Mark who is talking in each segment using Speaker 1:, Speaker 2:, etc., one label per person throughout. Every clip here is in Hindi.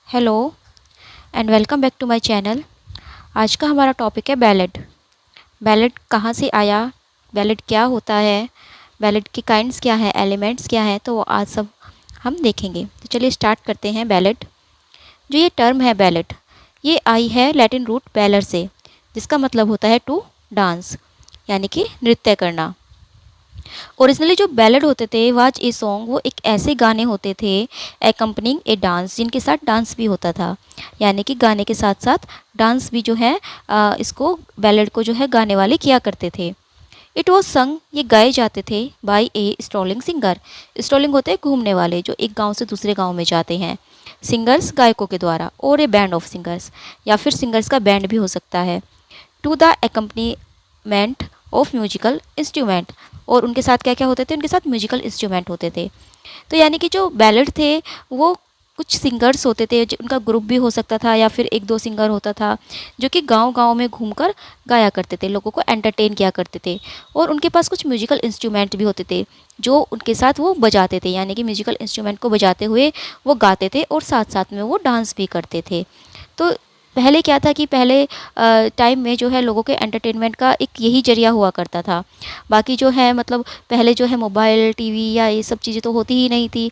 Speaker 1: Hello and welcome back to my channel. आज का हमारा टॉपिक है बैलेड। बैलेड कहाँ से आया, बैलेड क्या होता है, बैलेड की काइंड्स क्या हैं, एलिमेंट्स क्या हैं, तो वो आज सब हम देखेंगे। तो चलिए स्टार्ट करते हैं। बैलेड, जो ये टर्म है बैलेड, ये आई है लैटिन रूट बैलर से, जिसका मतलब होता है टू डांस, यानी कि नृत्य करना। ओरिजिनली जो बैलेड होते थे वाज ए सॉन्ग, वो एक ऐसे गाने होते थे एकम्पनिंग ए डांस, जिनके साथ डांस भी होता था, यानी कि गाने के साथ साथ डांस भी जो है इसको बैलेड को जो है गाने वाले किया करते थे। इट वॉज संग, ये गाए जाते थे by A strolling singer. Strolling होते हैं घूमने वाले, जो एक गांव से दूसरे गांव में जाते हैं। सिंगर्स गायकों के द्वारा, और ए बैंड ऑफ सिंगर्स, या फिर सिंगर्स का बैंड भी हो सकता है। To the accompaniment of musical instrument, और उनके साथ क्या क्या होते थे, उनके साथ म्यूजिकल इंस्ट्रूमेंट होते थे। तो यानी कि जो बैलेड थे वो कुछ सिंगर्स होते थे, उनका ग्रुप भी हो सकता था, या फिर एक दो सिंगर होता था जो कि गांव-गांव में घूमकर गाया करते थे, लोगों को एंटरटेन किया करते थे। और उनके पास कुछ म्यूजिकल इंस्ट्रूमेंट भी होते थे जो उनके साथ वो बजाते थे, यानी कि म्यूजिकल इंस्ट्रूमेंट को बजाते हुए वो गाते थे और साथ साथ में वो डांस भी करते थे। तो पहले क्या था कि पहले टाइम में जो है लोगों के एंटरटेनमेंट का एक यही जरिया हुआ करता था। बाकी जो है मतलब पहले जो है मोबाइल, टीवी या ये सब चीज़ें तो होती ही नहीं थी।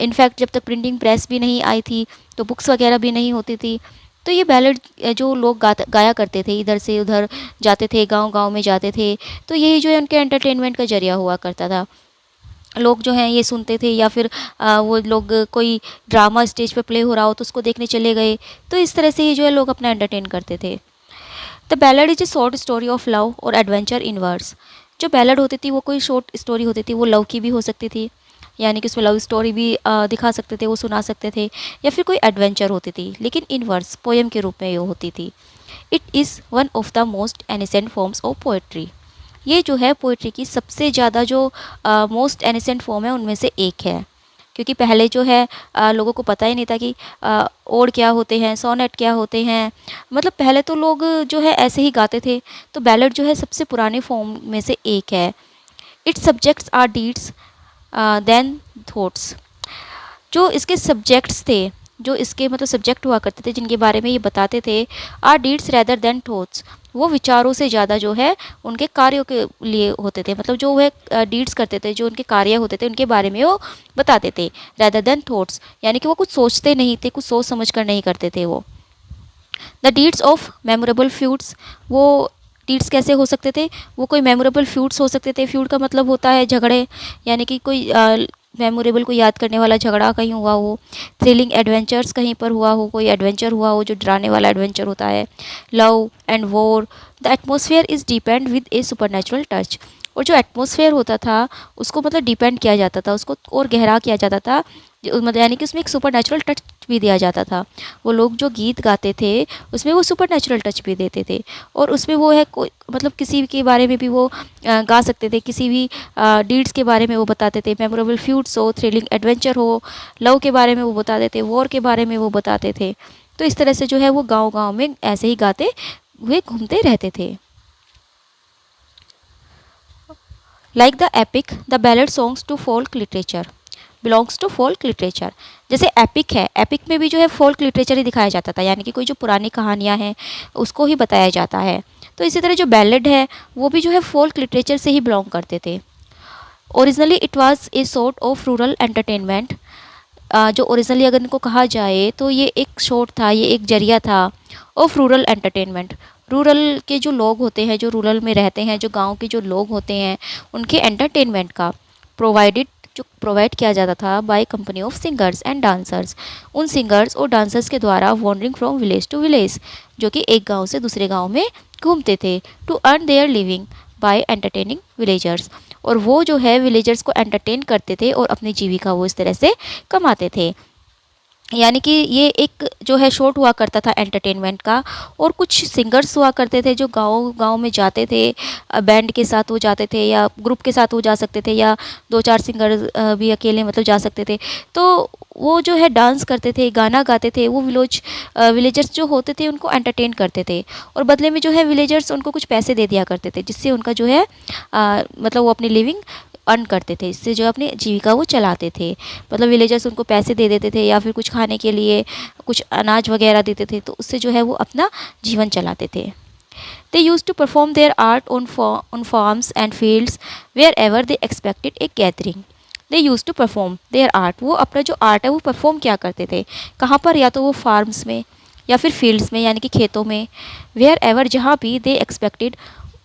Speaker 1: इनफैक्ट जब तक प्रिंटिंग प्रेस भी नहीं आई थी तो बुक्स वगैरह भी नहीं होती थी। तो ये बैलेड जो लोग गाया करते थे, इधर से उधर जाते थे, गांव-गांव में जाते थे, तो यही जो है उनके एंटरटेनमेंट का जरिया हुआ करता था। लोग जो हैं ये सुनते थे, या फिर वो लोग कोई ड्रामा स्टेज पे प्ले हो रहा हो तो उसको देखने चले गए। तो इस तरह से ही जो है लोग अपना एंटरटेन करते थे। The ballad is a short story of love और एडवेंचर इन वर्ड्स। जो बैलड होती थी वो कोई शॉर्ट स्टोरी होती थी, वो लव की भी हो सकती थी, यानी कि उसमें लव स्टोरी भी दिखा सकते थे, वो सुना सकते थे, या फिर कोई एडवेंचर होती थी, लेकिन इन वर्ड्स पोएम के रूप में ये होती थी। It is one of the most ancient forms of poetry. ये जो है पोइट्री की सबसे ज़्यादा जो मोस्ट एनिसेंट फॉर्म है उनमें से एक है, क्योंकि पहले जो है लोगों को पता ही नहीं था कि ओड क्या होते हैं, सोनेट क्या होते हैं। मतलब पहले तो लोग जो है ऐसे ही गाते थे। तो बैलेड जो है सबसे पुराने फॉर्म में से एक है। Its subjects are deeds than thoughts. जो इसके सब्जेक्ट्स थे, जो इसके मतलब सब्जेक्ट हुआ करते थे जिनके बारे में ये बताते थे, are deeds rather than thoughts, वो विचारों से ज़्यादा जो है उनके कार्यों के लिए होते थे। मतलब जो वह डीड्स करते थे, जो उनके कार्य होते थे, उनके बारे में वो बताते थे, रेदर देन थॉट्स, यानी कि वो कुछ सोचते नहीं थे, कुछ सोच समझ कर नहीं करते थे वो। The deeds of memorable feuds, वो डीड्स कैसे हो सकते थे, वो कोई मेमोरेबल फ्यूड्स हो सकते थे। फ्यूड का मतलब होता है झगड़े, यानी कि कोई मेमोरेबल को याद करने वाला झगड़ा कहीं हुआ हो। थ्रिलिंग एडवेंचर्स, कहीं पर हुआ हो, कोई एडवेंचर हुआ हो जो डराने वाला एडवेंचर होता है। Love and war, the atmosphere is depend with A supernatural touch. और जो एटमोसफेयर होता था उसको मतलब डिपेंड किया जाता था, उसको और गहरा किया जाता था, मतलब यानी कि उसमें एक सुपर नेचुरल टच भी दिया जाता था। वो लोग जो गीत गाते थे उसमें वो सुपर नेचुरल टच भी देते थे, और उसमें वो है कोई मतलब किसी के बारे में भी वो गा सकते थे, किसी भी डीड्स के बारे में वो बताते थे। मेमोरेबल फ्यूड्स हो, थ्रिलिंग एडवेंचर हो, लव के बारे में वो बताते थे, वॉर के बारे में वो बताते थे। तो इस तरह से जो है वो गाँव-गाँव में ऐसे ही गाते हुए घूमते रहते थे। Like the epic, the ballad songs to folk literature belongs to folk literature. जैसे एपिक है, एपिक में भी जो है फोल्क लिटरेचर ही दिखाया जाता था, यानी कि कोई जो पुरानी कहानियाँ हैं उसको ही बताया जाता है। तो इसी तरह जो बैलेड है वो भी जो है फोल्क लिटरेचर से ही बिलोंग करते थे। Originally it was a sort of rural entertainment. जो ओरिजिनली अगर इनको कहा जाए तो ये एक शोट था, ये एक जरिया था ऑफ रूरल एंटरटेनमेंट। रूरल के जो लोग होते हैं, जो रूरल में रहते हैं, जो गांव के जो लोग होते हैं, उनके एंटरटेनमेंट का प्रोवाइडेड, जो प्रोवाइड किया जाता था by company of singers and dancers, उन सिंगर्स और डांसर्स के द्वारा wandering from village to village, जो कि एक गांव से दूसरे गांव में घूमते थे, to earn their living by entertaining villagers. और वो जो है विलेजर्स को एंटरटेन करते थे और अपनी जीविका वो इस तरह से कमाते थे। यानी कि ये एक जो है शॉट हुआ करता था एंटरटेनमेंट का। और कुछ सिंगर्स हुआ करते थे जो गांव-गांव में जाते थे, बैंड के साथ वो जाते थे, या ग्रुप के साथ वो जा सकते थे, या दो चार सिंगर भी अकेले मतलब जा सकते थे। तो वो जो है डांस करते थे, गाना गाते थे, वो विलेजर्स जो होते थे उनको एंटरटेन करते थे, और बदले में जो है विलेजर्स उनको कुछ पैसे दे दिया करते थे, जिससे उनका जो है मतलब वो अपनी लिविंग अर्न करते थे, इससे जो अपनी जीविका वो चलाते थे। मतलब विलेजर्स उनको पैसे दे देते थे या फिर कुछ खाने के लिए कुछ अनाज वगैरह देते थे, तो उससे जो है वो अपना जीवन चलाते थे। They used to perform their art on farms and fields wherever they expected a gathering. They used to perform their art. वो अपना जो आर्ट है वो परफॉर्म क्या करते थे, कहाँ पर, या तो वो फार्म्स में या फिर फील्ड्स में यानी कि खेतों में, वेयर एवर जहाँ भी दे एक्सपेक्टेड,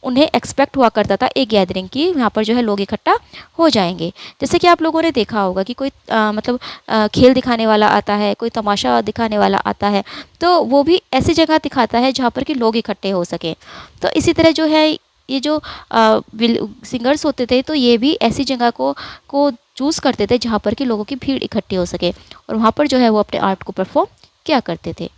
Speaker 1: उन्हें एक्सपेक्ट हुआ करता था एक गैदरिंग की, यहाँ पर जो है लोग इकट्ठा हो जाएंगे। जैसे कि आप लोगों ने देखा होगा कि कोई मतलब खेल दिखाने वाला आता है, कोई तमाशा दिखाने वाला आता है, तो वो भी ऐसी जगह दिखाता है जहाँ पर कि लोग इकट्ठे हो सकें। तो इसी तरह जो है ये जो सिंगर्स होते थे, तो ये भी ऐसी जगह को चूज़ करते थे जहाँ पर कि लोगों की भीड़ इकट्ठी हो सके, और वहाँ पर जो है वो अपने आर्ट को परफॉर्म किया करते थे।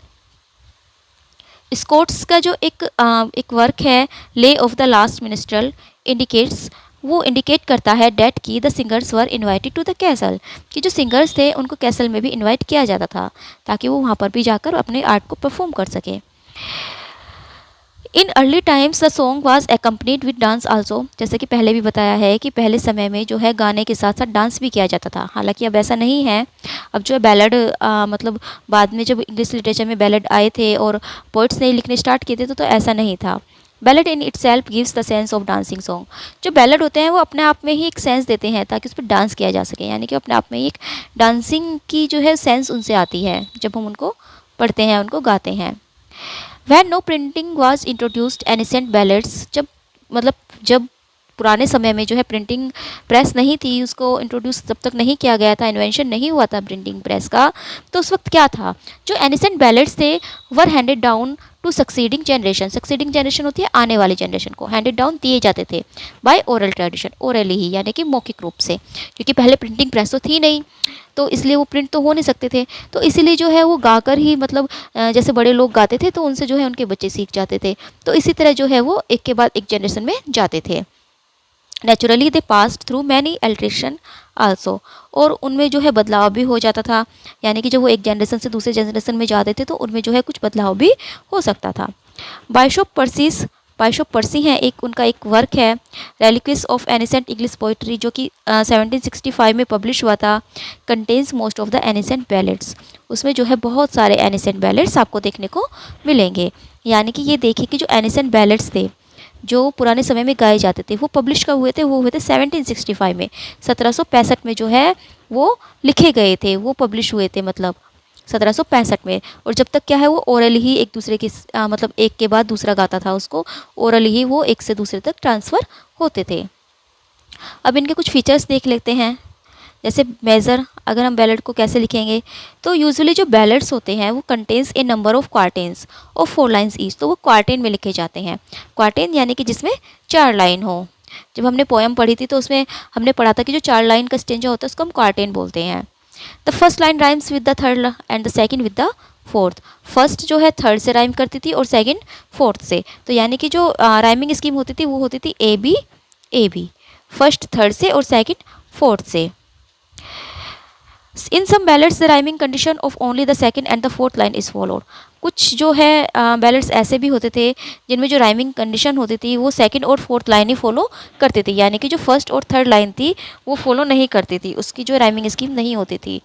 Speaker 1: स्कॉट्स का जो एक वर्क है, lay of the last minstrel, indicates, वो इंडिकेट करता है डेट की the singers were invited to the castle, कि जो सिंगर्स थे उनको कैसल में भी इनवाइट किया जाता था ताकि वो वहाँ पर भी जाकर अपने आर्ट को परफॉर्म कर सके। In early times the song was accompanied with dance also, जैसे कि पहले भी बताया है कि पहले समय में जो है गाने के साथ साथ डांस भी किया जाता था। हालांकि अब ऐसा नहीं है, अब जो है बैलेड मतलब बाद में जब इंग्लिश लिटरेचर में बैलेड आए थे और पोइट्स ने लिखने स्टार्ट किए थे तो ऐसा नहीं था। Ballad in itself gives the sense of dancing song, जो बैलेड होते हैं वो अपने आप में ही एक सेंस देते हैं ताकि उस पर डांस किया जा सके, यानी कि अपने आप में ही एक डांसिंग की जो है सेंस उनसे आती है जब हम उनको पढ़ते हैं, उनको गाते हैं। When no printing was introduced, ancient ballads, जब पुराने समय में जो है प्रिंटिंग प्रेस नहीं थी, उसको इंट्रोड्यूस जब तक नहीं किया गया था, इन्वेंशन नहीं हुआ था प्रिंटिंग प्रेस का, तो उस वक्त क्या था, जो एनिसेंट बैलेड्स थे were handed down to succeeding generation, succeeding generation होती है आने वाली जनरेशन को, हैंडेड डाउन दिए जाते थे बाय ओरल ट्रेडिशन, ओरली ही यानी कि मौखिक रूप से, क्योंकि पहले प्रिंटिंग प्रेस तो थी नहीं, तो इसलिए वो प्रिंट तो हो नहीं सकते थे, तो इसीलिए जो है वो गाकर ही, मतलब जैसे बड़े लोग गाते थे तो उनसे जो है उनके बच्चे सीख जाते थे, तो इसी तरह जो है वो एक के बाद एक जनरेशन में जाते थे। नेचुरली दे passed through many alteration also, और उनमें जो है बदलाव भी हो जाता था, यानी कि जब वो एक जनरेशन से दूसरे जनरेशन में जाते थे तो उनमें जो है कुछ बदलाव भी हो सकता था। बाइशॉप पर्सी हैं, उनका एक वर्क है रेलिक्विस ऑफ एनिसेंट इंग्लिश पोइट्री, जो कि 1765 में पब्लिश हुआ था, contains most of the ancient ballads, उसमें जो है बहुत सारे एनिसेंट बैलेड्स आपको देखने को मिलेंगे। यानी कि ये देखिए कि जो एनिसेंट बैलेड्स थे जो पुराने समय में गाए जाते थे वो पब्लिश कब हुए थे, वो हुए थे 1765 में, 1765 में जो है वो लिखे गए थे, वो पब्लिश हुए थे, मतलब 1765 में। और जब तक क्या है वो ओरल ही एक दूसरे के मतलब एक के बाद दूसरा गाता था, उसको ओरल ही वो एक से दूसरे तक ट्रांसफ़र होते थे। अब इनके कुछ फीचर्स देख लेते हैं, जैसे मेज़र, अगर हम बैलेड को कैसे लिखेंगे, तो यूजुअली जो बैलेड्स होते हैं वो contains a number of quatrains of 4 lines each, तो वो क्वार्टेन में लिखे जाते हैं। क्वार्टेन यानी कि जिसमें 4 लाइन हो। जब हमने पोएम पढ़ी थी तो उसमें हमने पढ़ा था कि जो 4 लाइन का स्टेंजा होता है उसको हम क्वार्टेन बोलते हैं। The first line rhymes with the third and the second with the fourth, first जो है थर्ड से राइम करती थी और सेकेंड फोर्थ से, तो यानी कि जो राइमिंग स्कीम होती थी वो होती थी ए बी, फर्स्ट थर्ड से और सेकेंड फोर्थ से। In some ballads the rhyming condition of only the second and the fourth line is followed, कुछ जो है बैलेड्स ऐसे भी होते थे जिनमें जो राइमिंग कंडीशन होती थी वो सेकंड और फोर्थ लाइन ही फॉलो करती थी, यानी कि जो फर्स्ट और थर्ड लाइन थी वो फॉलो नहीं करती थी, उसकी जो राइमिंग स्कीम नहीं होती थी।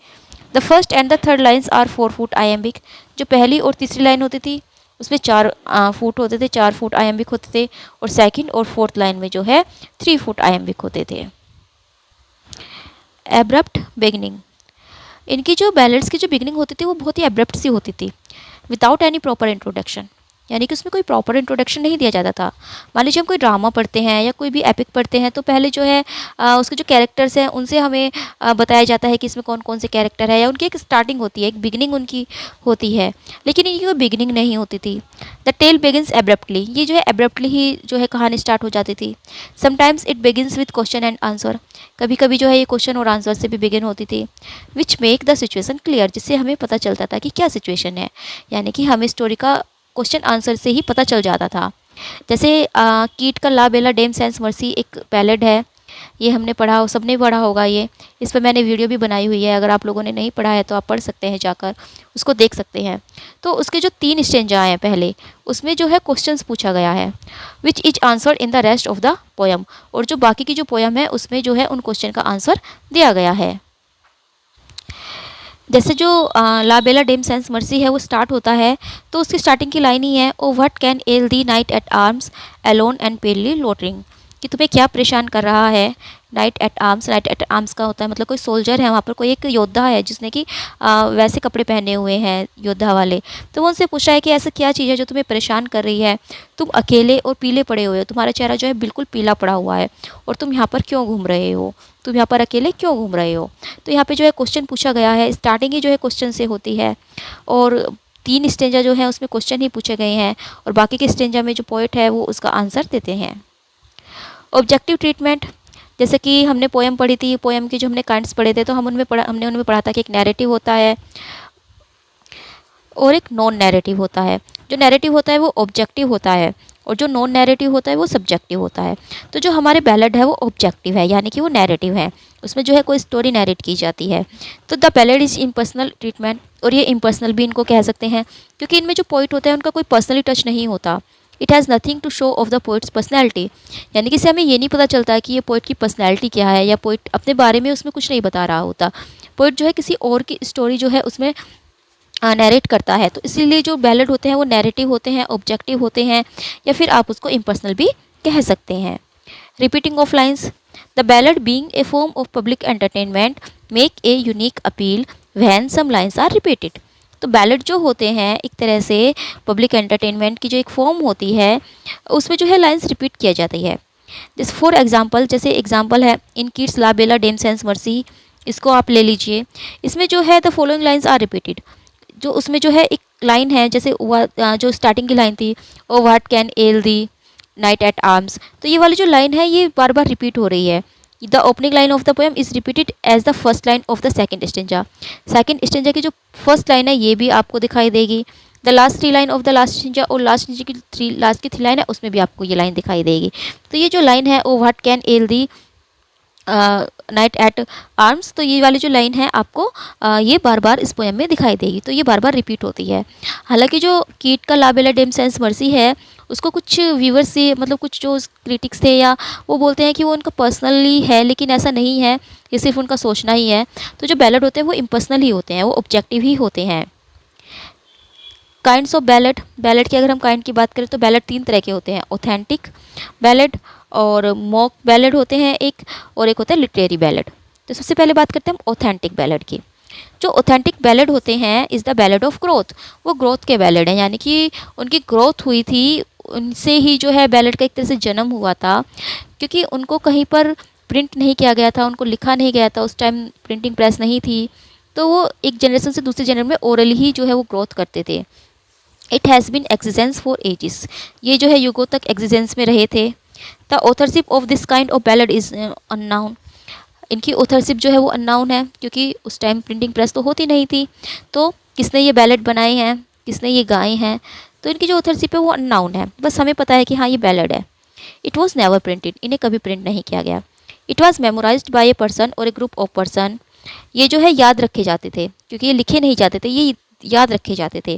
Speaker 1: The first and the third lines are 4 foot iambic, जो पहली और तीसरी लाइन होती थी उसमें 4 फुट होते थे, 4 फुट आयम्बिक होते थे, और सेकेंड और फोर्थ लाइन में जो है 3 फुट आयम्बिक होते थे। एब्रप्ट बिगनिंग, इनकी जो बैलेड्स की जो बिगनिंग होती थी वो बहुत ही एब्रप्ट सी होती थी, विदाउट एनी प्रॉपर इंट्रोडक्शन, यानी कि उसमें कोई प्रॉपर इंट्रोडक्शन नहीं दिया जाता था। मान लीजिए हम कोई ड्रामा पढ़ते हैं या कोई भी एपिक पढ़ते हैं तो पहले जो है उसके जो कैरेक्टर्स हैं उनसे हमें बताया जाता है कि इसमें कौन कौन से कैरेक्टर है, या उनकी एक स्टार्टिंग होती है, एक बिगनिंग उनकी होती है, लेकिन इनकी कोई बिगनिंग नहीं होती थी। द टेल बिगिन्स एब्रप्टली, ये जो है एब्रप्टली ही जो है कहानी स्टार्ट हो जाती थी। Sometimes it begins with question and answer, कभी कभी जो है ये क्वेश्चन और आंसर से भी बिगिन होती थी। Which make the situation clear, जिससे हमें पता चलता था कि क्या सिचुएशन है, यानी कि हमें स्टोरी का क्वेश्चन आंसर से ही पता चल जाता था। जैसे कीट का ला बेला डेम सेंस मर्सी एक बैलेड है, ये हमने पढ़ा, सबने पढ़ा होगा ये। इस पर मैंने वीडियो भी बनाई हुई है, अगर आप लोगों ने नहीं पढ़ा है तो आप पढ़ सकते हैं, जाकर उसको देख सकते हैं। तो उसके जो 3 स्टेंजा हैं पहले, उसमें जो है क्वेश्चंस पूछा गया है, which is answered in the rest of the poem. और जो बाकी की जो पोयम है उसमें जो है उन क्वेश्चन का आंसर दिया गया है। जैसे जो ला बेला डेम सेंस मर्सी है वो स्टार्ट होता है, तो उसकी स्टार्टिंग की लाइन ही है, O what can ail thee knight at arms alone and palely loitering, कि तुम्हें क्या परेशान कर रहा है। Knight at arms, knight at arms का होता है मतलब कोई सोल्जर है वहाँ पर, कोई एक योद्धा है जिसने कि वैसे कपड़े पहने हुए हैं योद्धा वाले। तो वो उनसे पूछा है कि ऐसा क्या चीज़ है जो तुम्हें परेशान कर रही है, तुम अकेले और पीले पड़े हुए हो, तुम्हारा चेहरा जो है बिल्कुल पीला पड़ा हुआ है, और तुम यहाँ पर क्यों घूम रहे हो, तुम यहाँ पर अकेले क्यों घूम रहे हो। तो यहाँ पे जो है क्वेश्चन पूछा गया है, स्टार्टिंग ही जो है क्वेश्चन से होती है, और 3 स्टेंजा जो है उसमें क्वेश्चन ही पूछे गए हैं, और बाकी के स्टेंजा में जो पोएट है वो उसका आंसर देते हैं। ऑब्जेक्टिव ट्रीटमेंट, जैसे कि हमने पोएम पढ़ी थी, पोएम के जो हमने काइंड्स पढ़े थे, तो हमने उनमें पढ़ा था कि एक नैरेटिव होता है और एक नॉन नैरेटिव होता है। जो नैरेटिव होता है वो ऑब्जेक्टिव होता है, और जो नॉन नैरेटिव होता है वो सब्जेक्टिव होता है। तो जो हमारे बैलेड है वो ऑब्जेक्टिव है, यानी कि वो नैरेटिव है, उसमें जो है कोई स्टोरी नैरेट की जाती है। तो the ballad is impersonal treatment, और ये इम्पर्सनल भी इनको कह सकते हैं, क्योंकि इनमें जो पोइट होता है उनका कोई पर्सनली टच नहीं होता। It has nothing to show of the poet's personality, यानी कि इससे हमें ये नहीं पता चलता कि ये पोइट की पर्सनैलिटी क्या है, या पोइट अपने बारे में उसमें कुछ नहीं बता रहा होता। पोइट जो है किसी और की स्टोरी जो है उसमें नैरेट करता है। तो इसीलिए जो बैलेड होते हैं वो नैरेटिव होते हैं, ऑब्जेक्टिव होते हैं, या फिर आप उसको इम्पर्सनल भी कह सकते हैं। Repeating of lines, the ballad being a form of public entertainment make a unique appeal when some lines are repeated. तो बैलेड जो होते हैं एक तरह से पब्लिक एंटरटेनमेंट की जो एक फॉर्म होती है, उसमें जो है लाइन्स रिपीट किया जाती है। जैसे फॉर एग्जाम्पल, जैसे एग्जाम्पल है in Keats La Bela dam sans Merci, इसको आप ले लीजिए। इसमें जो है the following lines are repeated, जो उसमें जो है एक लाइन है, जैसे जो स्टार्टिंग की लाइन थी, O what can ail thee knight at arms, तो ये वाली जो लाइन है ये बार बार रिपीट हो रही है। The opening line of the poem is repeated as the first line of the second stanza. Second stanza की जो फर्स्ट लाइन है ये भी आपको दिखाई देगी। The last 3 line of the last stanza, और लास्ट की लास्ट की 3 लाइन है उसमें भी आपको ये लाइन दिखाई देगी। तो ये जो लाइन है, O what can ail thee knight at arms, तो ये वाली जो लाइन है आपको ये बार बार इस पोएम में दिखाई देगी, तो ये बार बार रिपीट होती है। हालांकि जो कीट का ला बेला डेम सेंस मर्सी है उसको कुछ व्यूवर्स से, मतलब कुछ जो क्रिटिक्स थे या वो बोलते हैं कि वो उनका पर्सनली है, लेकिन ऐसा नहीं है, ये सिर्फ उनका सोचना ही है। तो जो बैलेड होते हैं वो इम्पर्सनल ही होते हैं, वो ऑब्जेक्टिव ही होते हैं। काइंड्स ऑफ बैलेड, बैलेड की अगर हम काइंड की बात करें तो बैलेड 3 तरह के होते हैं, ऑथेंटिक बैलेड और मॉक बैलेड होते हैं एक, और एक होता है लिटरेरी बैलेड। तो सबसे पहले बात करते हैं हम ऑथेंटिक बैलेड की। जो ऑथेंटिक बैलेड होते हैं is the ballad of growth, वो ग्रोथ के बैलेड हैं, यानी कि उनकी ग्रोथ हुई थी, उनसे ही जो है बैलेड का एक तरह से जन्म हुआ था, क्योंकि उनको कहीं पर प्रिंट नहीं किया गया था, उनको लिखा नहीं गया था, उस टाइम प्रिंटिंग प्रेस नहीं थी, तो वो एक जनरेशन से दूसरे जनरेशन में ओरली ही जो है वो ग्रोथ करते थे। It has been existence for ages, ये जो है युगों तक एग्जिस्टेंस में रहे थे। The authorship of this kind of ballad is unknown, इनकी ऑथरशिप जो है वो अननाउन है, क्योंकि उस टाइम प्रिंटिंग प्रेस तो होती नहीं थी, तो किसने ये बैलेड बनाए हैं, किसने ये गाए हैं, तो इनकी जो ऑथरशिप है वो अननाउन है, बस हमें पता है कि हाँ ये बैलेड है। इट वॉज नेवर प्रिंटेड, इन्हें कभी प्रिंट नहीं किया गया। It was memorized by a person और ए ग्रुप ऑफ पर्सन, ये जो है याद रखे जाते थे, क्योंकि ये लिखे नहीं जाते थे, ये याद रखे जाते थे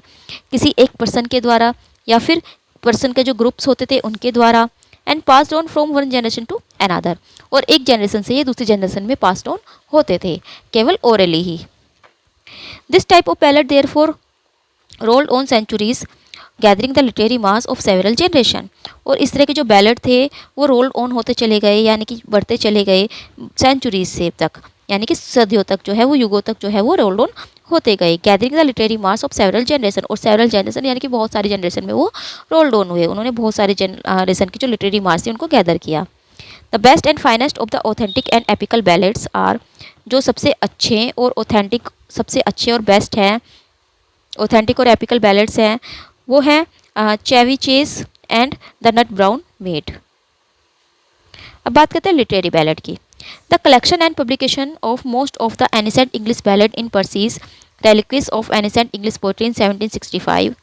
Speaker 1: किसी एक पर्सन के द्वारा, या फिर पर्सन के जो ग्रुप्स होते थे उनके द्वारा, and passed on from one generation to another, और एक जनरेशन से ये दूसरी जनरेशन में पास्ड ऑन होते थे, केवल ओरली ही। This type of ballad therefore rolled on centuries gathering the literary mass of several generation, और इस तरह के जो बैलेड थे वो रोल ऑन होते चले गए, यानी कि बढ़ते चले गए सेंचुरीज से तक, यानी कि सदियों तक जो है वो, युगों तक जो है वो रोल ऑन होते गए। Gathering the literary mass of several generation, और सेवरल जनरेशन यानी कि बहुत सारी जनरेशन में वो रोल ऑन हुए, उन्होंने बहुत सारे जनरेशन की जो लिटरेरी मास थी उनको गैदर किया। The best and finest of the authentic and epical ballads are, जो सबसे अच्छे और ऑथेंटिक, सबसे अच्छे और बेस्ट हैं ऑथेंटिक और एपिकल बैलेड्स हैं, वो हैं Chevy Chase and the nut brown maid. अब बात करते हैं लिटरेरी बैलेड की। The collection and publication of most of the ancient English ballad in Percy's reliquies of ancient English poetry in 1765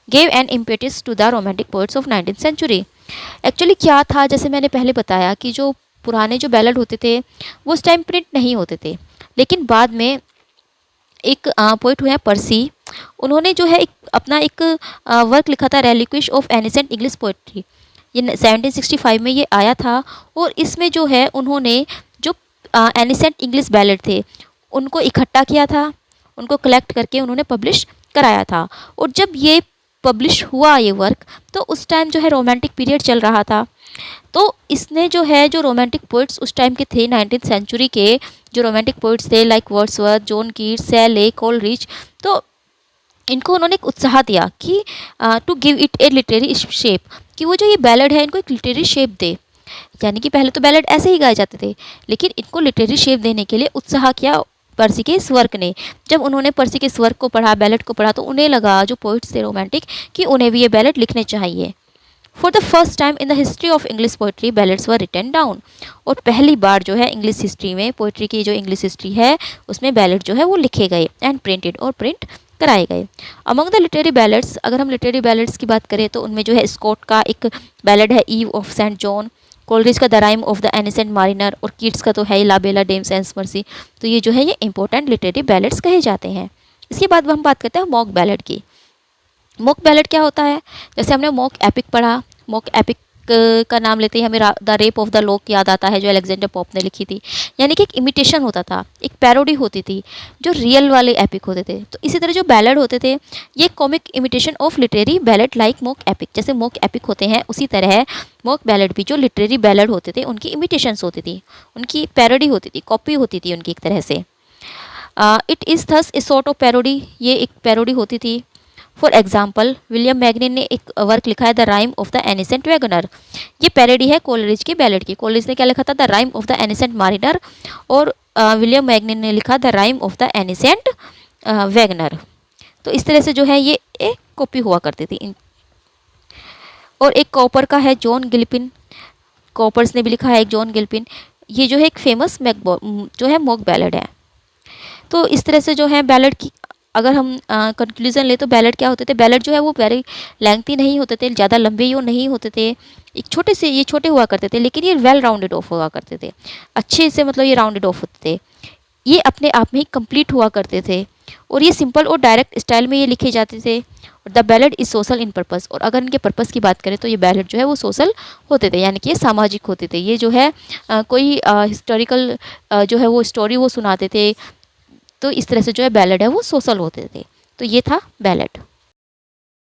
Speaker 1: gave an impetus to the romantic poets of 19th century। Actually क्या था, जैसे मैंने पहले बताया कि जो पुराने जो बैलेड होते थे वो उस टाइम प्रिंट नहीं होते थे, लेकिन बाद में एक पोइट हुए हैं पर्सी, उन्होंने जो है अपना एक वर्क लिखा था, रेलिक्विश ऑफ एनिसेंट इंग्लिश पोइट्री। ये 1765 में ये आया था, और इसमें जो है उन्होंने जो एनिसेंट इंग्लिश बैलेड थे उनको इकट्ठा किया था, उनको कलेक्ट करके उन्होंने पब्लिश कराया था। और जब ये पब्लिश हुआ ये वर्क, तो उस टाइम जो है रोमांटिक पीरियड चल रहा था। तो इसने जो है, जो रोमांटिक पोइट्स उस टाइम के थे 19th सेंचुरी के, जो रोमांटिक पोइट्स थे like Wordsworth, John Keats, Shelley, Coleridge, तो इनको उन्होंने एक उत्साह दिया कि to give it a literary shape, कि वो जो ये बैलेड है इनको एक लिटरेरी शेप दे। यानी कि पहले तो बैलेड ऐसे ही गाए जाते थे, लेकिन इनको लिटरेरी शेप देने के लिए उत्साह किया पर्सी के इस वर्क ने। जब उन्होंने पर्सी के इस वर्क को पढ़ा, बैलेड को पढ़ा, तो उन्हें लगा, जो पोइट्स थे रोमांटिक, कि उन्हें भी ये बैलेड लिखने चाहिए। For the first time in the history of English poetry ballads were written down. और पहली बार जो है इंग्लिश हिस्ट्री में, पोइट्री की जो इंग्लिश हिस्ट्री है उसमें बैलेड जो है वो लिखे गए एंड प्रिंटेड, और प्रिंट कराए गए। अमंग द लिटरेरी बैलेड्स, अगर हम लिटरेरी बैलेड्स की बात करें तो उनमें जो है स्कॉट का एक बैलेड है eve of Saint John, Coleridge का the rime of the ancient mariner, और कीट्स का तो है ला बेला डेम सेंस मर्सी। तो ये जो है ये इंपॉर्टेंट लिटरेरी बैलेड्स कहे जाते हैं। इसके बाद हम बात करते हैं मॉक बैलेड की। मॉक बैलेड क्या होता है? जैसे हमने मॉक एपिक पढ़ा, मॉक एपिक का नाम लेते ही हमें the rape of the lock याद आता है, जो अलेक्जेंडर पॉप ने लिखी थी। यानी कि एक इमिटेशन होता था, एक पैरोडी होती थी, जो रियल वाले एपिक होते थे। तो इसी तरह जो बैलेड होते थे ये comic imitation of literary ballad like mock epic. जैसे मॉक एपिक होते हैं उसी तरह मॉक बैलेड भी, जो लिटरेरी बैलेड होते थे उनकी इमिटेशंस होती थी, उनकी पैरोडी होती थी, कॉपी होती थी उनकी एक तरह से। It is thus a sort of parody, ये एक पैरोडी होती थी। फॉर एग्जाम्पल विलियम मैग्निन ने एक वर्क लिखा है the rime of the ancient waggoner. ये पैरोडी है कोलरिज की बैलेड की। कोलरिज ने क्या लिखा था? The rime of the ancient mariner, और विलियम मैग्निन ने लिखा the rime of the ancient waggoner. तो इस तरह से जो है ये एक कॉपी हुआ करती थी। और एक कॉपर का है जॉन गिल्पिन, कॉपर्स ने भी लिखा है एक जॉन गिल्पिन। ये जो है एक फेमस जो है मॉक बैलेड है। तो इस तरह से जो है बैलेड की अगर हम कंक्लूजन ले तो बैलेड क्या होते थे? बैलेड जो है वो वेरी लेंथी नहीं होते थे, ज़्यादा लंबे यो नहीं होते थे, एक छोटे से ये छोटे हुआ करते थे, लेकिन ये वेल राउंडेड ऑफ हुआ करते थे, अच्छे से, मतलब ये राउंडेड ऑफ होते थे। ये अपने आप में ही कंप्लीट हुआ करते थे, और ये सिंपल और डायरेक्ट स्टाइल में ये लिखे जाते थे। और the ballad is social in purpose, और अगर इनके पर्पस की बात करें तो ये बैलेड जो है वो सोशल होते थे, यानी कि ये सामाजिक होते थे। ये जो है कोई हिस्टोरिकल जो है वो स्टोरी वो सुनाते थे। तो इस तरह से जो है बैलेड है वो सोशल होते थे। तो ये था बैलेड।